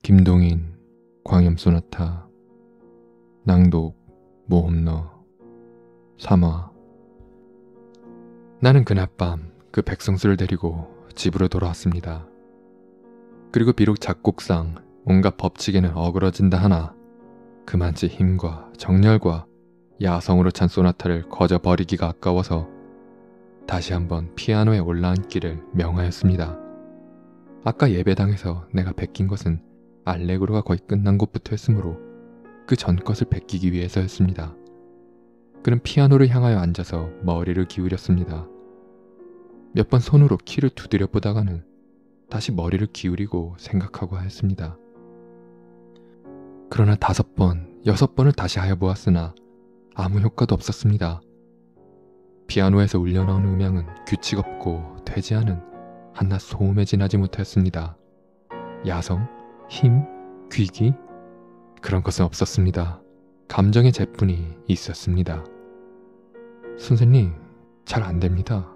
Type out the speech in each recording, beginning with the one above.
김동인 광염소나타 낭독 모험너 3화. 나는 그날 밤 그 백성수를 데리고 집으로 돌아왔습니다. 그리고 비록 작곡상 온갖 법칙에는 어그러진다 하나 그만치 힘과 정열과 야성으로 찬 소나타를 거저 버리기가 아까워서 다시 한번 피아노에 올라앉기를 명하였습니다. 아까 예배당에서 내가 베낀 것은 알레그로가 거의 끝난 곳부터였으므로 그 전 것을 베끼기 위해서였습니다. 그는 피아노를 향하여 앉아서 머리를 기울였습니다. 몇 번 손으로 키를 두드려 보다가는 다시 머리를 기울이고 생각하고 하였습니다. 그러나 5번, 6번을 다시 하여 보았으나 아무 효과도 없었습니다. 피아노에서 울려나오는 음향은 규칙 없고 되지 않은 한낱 소음에 지나지 못하였습니다. 야성, 힘, 귀기? 그런 것은 없었습니다. 감정의 재뿐이 있었습니다. 선생님, 잘 안됩니다.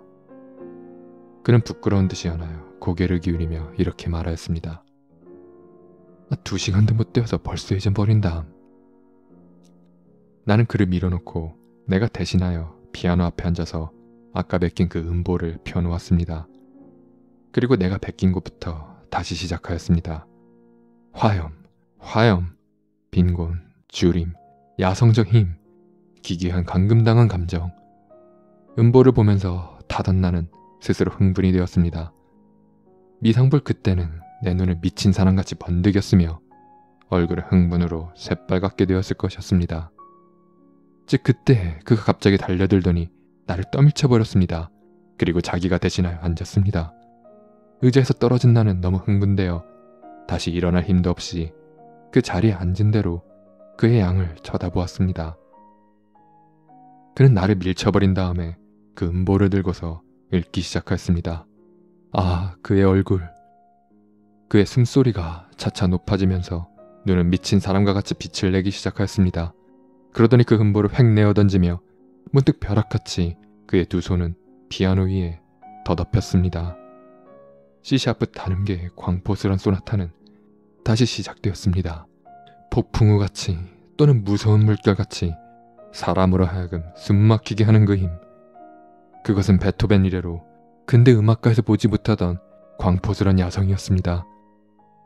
그는 부끄러운 듯이 하나요 고개를 기울이며 이렇게 말하였습니다. 2시간도 못 되어서 벌써 잊어버린다. 나는 그를 밀어놓고 내가 대신하여 피아노 앞에 앉아서 아까 베낀 그 음보를 펴놓았습니다. 그리고 내가 베낀 곳부터 다시 시작하였습니다. 화염, 화염, 빈곤, 주림, 야성적 힘, 기괴한 감금당한 감정. 음보를 보면서 타던 나는 스스로 흥분이 되었습니다. 미상볼 그때는 내 눈을 미친 사람같이 번득였으며 얼굴은 흥분으로 새빨갛게 되었을 것이었습니다. 즉 그때 그가 갑자기 달려들더니 나를 떠밀쳐버렸습니다. 그리고 자기가 대신하여 앉았습니다. 의자에서 떨어진 나는 너무 흥분되어 다시 일어날 힘도 없이 그 자리에 앉은 대로 그의 양을 쳐다보았습니다. 그는 나를 밀쳐버린 다음에 그 음보를 들고서 읽기 시작하였습니다. 아, 그의 얼굴. 그의 숨소리가 차차 높아지면서 눈은 미친 사람과 같이 빛을 내기 시작하였습니다. 그러더니 그 음보를 획 내어 던지며 문득 벼락같이 그의 두 손은 피아노 위에 더덮였습니다. C샤프 단음계의 광포스런 소나타는 다시 시작되었습니다. 폭풍우같이 또는 무서운 물결같이 사람으로 하여금 숨막히게 하는 그 힘. 그것은 베토벤 이래로 근대 음악가에서 보지 못하던 광포스런 야성이었습니다.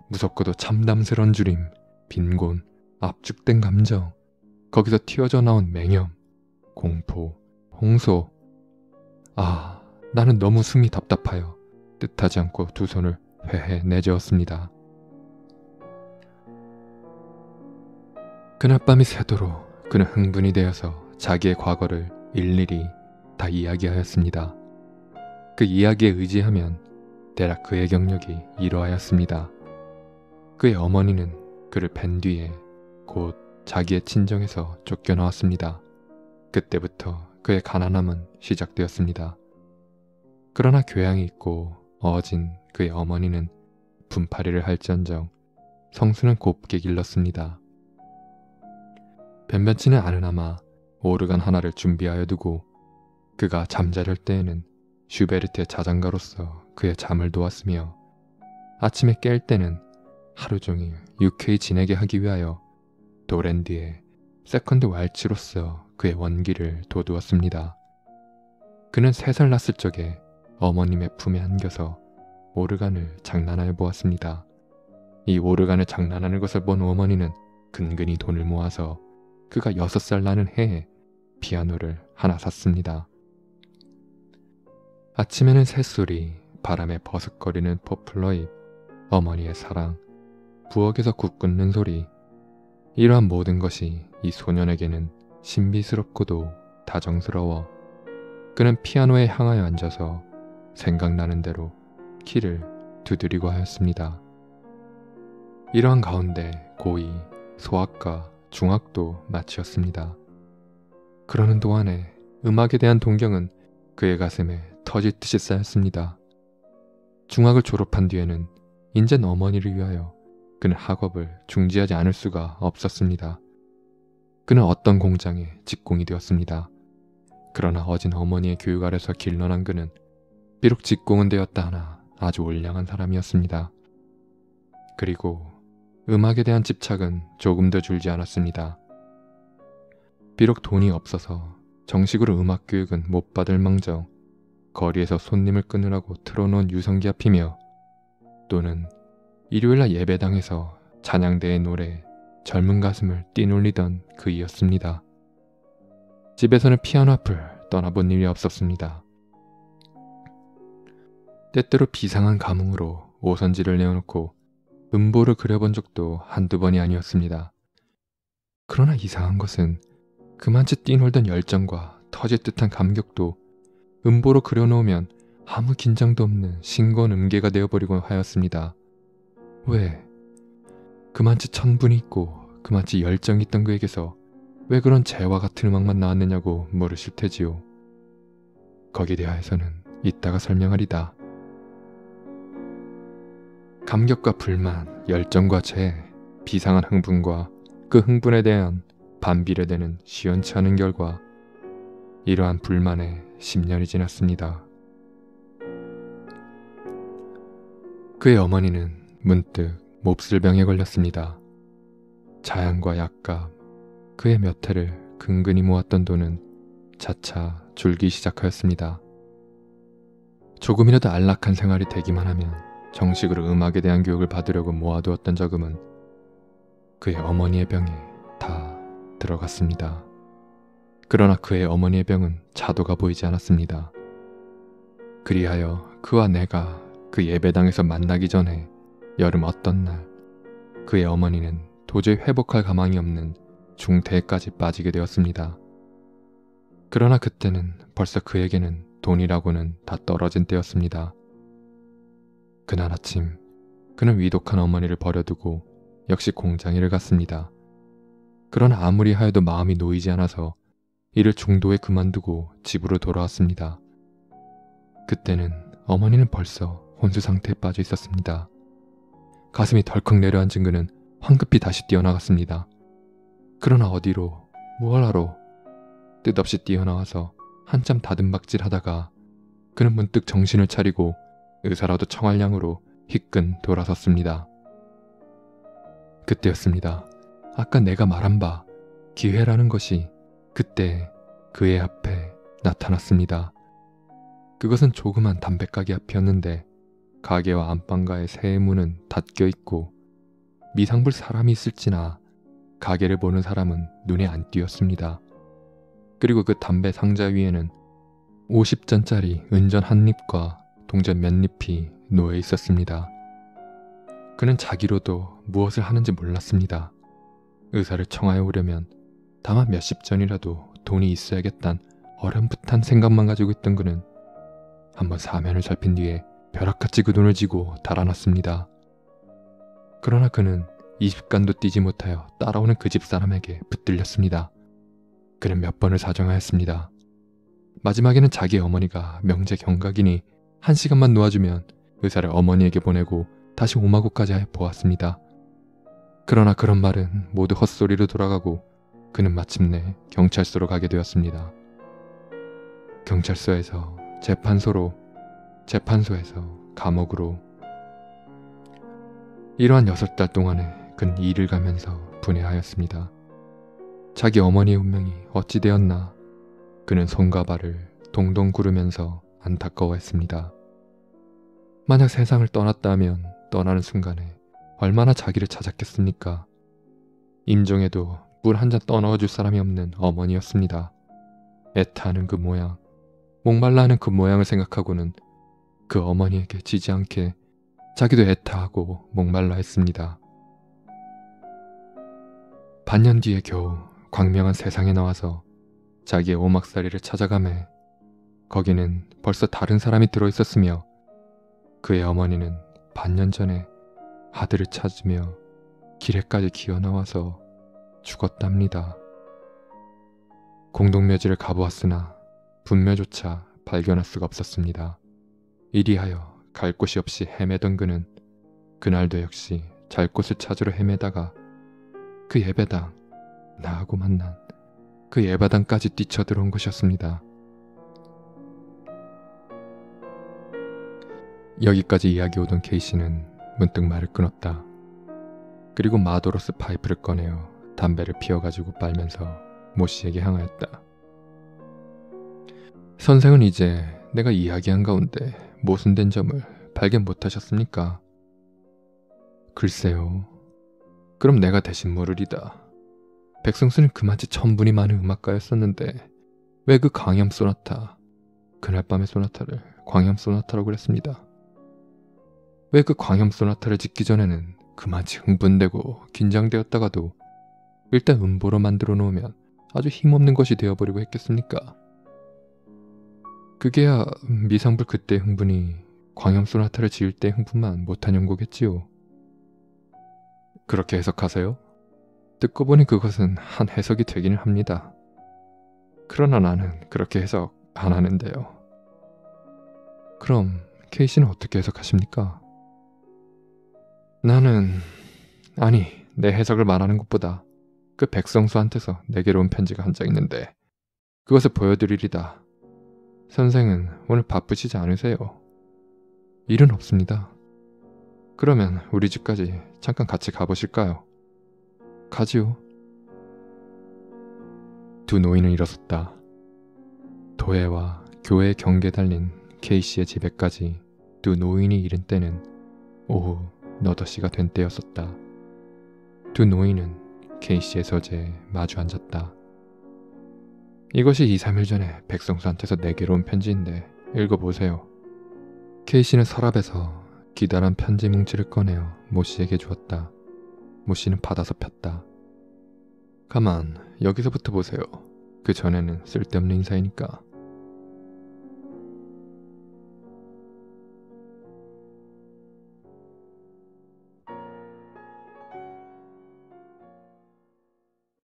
무섭고도 참담스런 주림, 빈곤, 압축된 감정, 거기서 튀어져 나온 맹염, 공포, 홍소. 아, 나는 너무 숨이 답답하여 뜻하지 않고 두 손을 회해 내저었습니다. 그날 밤이 새도록 그는 흥분이 되어서 자기의 과거를 일일이 다 이야기하였습니다. 그 이야기에 의지하면 대략 그의 경력이 이러하였습니다. 그의 어머니는 그를 뵌 뒤에 곧 자기의 친정에서 쫓겨나왔습니다. 그때부터 그의 가난함은 시작되었습니다. 그러나 교양이 있고 어진 그의 어머니는 분파리를 할지언정 성수는 곱게 길렀습니다. 변변치는 않으나마 오르간 하나를 준비하여 두고 그가 잠자릴 때에는 슈베르트의 자장가로서 그의 잠을 도왔으며 아침에 깰 때는 하루 종일 유쾌히 지내게 하기 위하여 도랜드의 세컨드 왈츠로서 그의 원기를 돋우었습니다. 그는 3살 났을 적에 어머님의 품에 안겨서 오르간을 장난하여 보았습니다. 이 오르간을 장난하는 것을 본 어머니는 근근히 돈을 모아서 그가 6살 나는 해에 피아노를 하나 샀습니다. 아침에는 새소리, 바람에 버석거리는 포플러잎, 어머니의 사랑, 부엌에서 국 끓는 소리. 이러한 모든 것이 이 소년에게는 신비스럽고도 다정스러워 그는 피아노에 향하여 앉아서 생각나는 대로 키를 두드리고 하였습니다. 이러한 가운데 고2, 소악과 중악도 마치었습니다. 그러는 동안에 음악에 대한 동경은 그의 가슴에 터질듯이 쌓였습니다. 중학을 졸업한 뒤에는 인젠 어머니를 위하여 그는 학업을 중지하지 않을 수가 없었습니다. 그는 어떤 공장에 직공이 되었습니다. 그러나 어진 어머니의 교육 아래서 길러난 그는 비록 직공은 되었다 하나 아주 올량한 사람이었습니다. 그리고 음악에 대한 집착은 조금도 줄지 않았습니다. 비록 돈이 없어서 정식으로 음악 교육은 못 받을 망정 거리에서 손님을 끊으라고 틀어놓은 유성기 앞이며 또는 일요일날 예배당에서 찬양대의 노래에 젊은 가슴을 뛰놀리던 그이였습니다. 집에서는 피아노 앞을 떠나본 일이 없었습니다. 때때로 비상한 감흥으로 오선지를 내어놓고 음보를 그려본 적도 한두 번이 아니었습니다. 그러나 이상한 것은 그만치 뛰놀던 열정과 터질 듯한 감격도 음보로 그려놓으면 아무 긴장도 없는 싱거운 음계가 되어버리곤 하였습니다. 왜? 그만치 천분이 있고 그만치 열정이 있던 그에게서 왜 그런 재와 같은 음악만 나왔느냐고 물으실 테지요. 거기에 대하여서는 이따가 설명하리다. 감격과 불만, 열정과 재, 비상한 흥분과 그 흥분에 대한 반비례되는 시원치 않은 결과, 이러한 불만에 10년이 지났습니다. 그의 어머니는 문득 몹쓸 병에 걸렸습니다. 자양과 약값, 그의 몇 해를 근근히 모았던 돈은 차차 줄기 시작하였습니다. 조금이라도 안락한 생활이 되기만 하면 정식으로 음악에 대한 교육을 받으려고 모아두었던 저금은 그의 어머니의 병에 다 들어갔습니다. 그러나 그의 어머니의 병은 차도가 보이지 않았습니다. 그리하여 그와 내가 그 예배당에서 만나기 전에 여름 어떤 날 그의 어머니는 도저히 회복할 가망이 없는 중태에까지 빠지게 되었습니다. 그러나 그때는 벌써 그에게는 돈이라고는 다 떨어진 때였습니다. 그날 아침 그는 위독한 어머니를 버려두고 역시 공장일을 갔습니다. 그러나 아무리 하여도 마음이 놓이지 않아서 일을 중도에 그만두고 집으로 돌아왔습니다. 그때는 어머니는 벌써 혼수 상태에 빠져 있었습니다. 가슴이 덜컥 내려앉은 그는 황급히 다시 뛰어나갔습니다. 그러나 어디로, 무얼 하러, 뜻없이 뛰어나와서 한참 다듬박질하다가 그는 문득 정신을 차리고 의사라도 청할 양으로 희끈 돌아섰습니다. 그때였습니다. 아까 내가 말한 바 기회라는 것이 그때 그의 앞에 나타났습니다. 그것은 조그만 담배가게 앞이었는데 가게와 안방가의 세 문은 닫혀 있고 미상불 사람이 있을지나 가게를 보는 사람은 눈에 안 띄었습니다. 그리고 그 담배 상자 위에는 50전짜리 은전 한 립과 동전 몇 립이 놓여 있었습니다. 그는 자기로도 무엇을 하는지 몰랐습니다. 의사를 청하여 오려면 다만 몇십 전이라도 돈이 있어야겠단 어렴풋한 생각만 가지고 있던 그는 한번 사면을 살핀 뒤에 벼락같이 그 돈을 쥐고 달아났습니다. 그러나 그는 20간도 뛰지 못하여 따라오는 그 집 사람에게 붙들렸습니다. 그는 몇 번을 사정하였습니다. 마지막에는 자기의 어머니가 명제 경각이니 1시간만 놓아주면 의사를 어머니에게 보내고 다시 오마고까지 하여 보았습니다. 그러나 그런 말은 모두 헛소리로 돌아가고 그는 마침내 경찰서로 가게 되었습니다. 경찰서에서 재판소로, 재판소에서 감옥으로. 이러한 6달 동안에 그는 일을 가면서 분해하였습니다. 자기 어머니의 운명이 어찌 되었나 그는 손과 발을 동동 구르면서 안타까워했습니다. 만약 세상을 떠났다 하면 떠나는 순간에 얼마나 자기를 찾았겠습니까? 임종에도 물 한 잔 떠넣어줄 사람이 없는 어머니였습니다. 애타하는 그 모양, 목말라 하는 그 모양을 생각하고는 그 어머니에게 지지 않게 자기도 애타하고 목말라 했습니다. 반년 뒤에 겨우 광명한 세상에 나와서 자기의 오막살이를 찾아가매 거기는 벌써 다른 사람이 들어있었으며 그의 어머니는 반년 전에 아들을 찾으며 길에까지 기어나와서 죽었답니다. 공동묘지를 가보았으나 분묘조차 발견할 수가 없었습니다. 이리하여 갈 곳이 없이 헤매던 그는 그날도 역시 잘 곳을 찾으러 헤매다가 그 예배당, 나하고 만난 그 예배당까지 뛰쳐들어온 것이었습니다. 여기까지 이야기 오던 K씨는 문득 말을 끊었다. 그리고 마도로스 파이프를 꺼내어 담배를 피워가지고 빨면서 모 씨에게 향하였다. 선생은 이제 내가 이야기한 가운데 모순된 점을 발견 못하셨습니까? 글쎄요. 그럼 내가 대신 물으리다. 백성수는 그만치 천분이 많은 음악가였었는데 왜 그 광염 소나타, 그날 밤의 소나타를 광염 소나타라고 그랬습니다. 왜 그 광염 소나타를 짓기 전에는 그만치 흥분되고 긴장되었다가도 일단 음보로 만들어 놓으면 아주 힘없는 것이 되어버리고 했겠습니까? 그게야 미상불 그때의 흥분이 광염 소나타를 지을 때의 흥분만 못한 연고겠지요. 그렇게 해석하세요? 듣고 보니 그것은 한 해석이 되기는 합니다. 그러나 나는 그렇게 해석 안 하는데요. 그럼 케이씨는 어떻게 해석하십니까? 아니, 내 해석을 말하는 것보다 그 백성수한테서 내게로 온 편지가 한 장 있는데 그것을 보여드리리다. 선생은 오늘 바쁘시지 않으세요? 일은 없습니다. 그러면 우리 집까지 잠깐 같이 가보실까요? 가지요. 두 노인은 일어섰다. 도회와 교회 경계에 달린 K씨의 집에까지 두 노인이 이른 때는 오후 8시가 된 때였었다. 두 노인은 K씨의 서재에 마주 앉았다. 이것이 2, 3일 전에 백성수한테서 내게로 온 편지인데 읽어보세요. K씨는 서랍에서 기다란 편지 뭉치를 꺼내어 모씨에게 주었다. 모씨는 받아서 폈다. 가만, 여기서부터 보세요. 그 전에는 쓸데없는 인사이니까.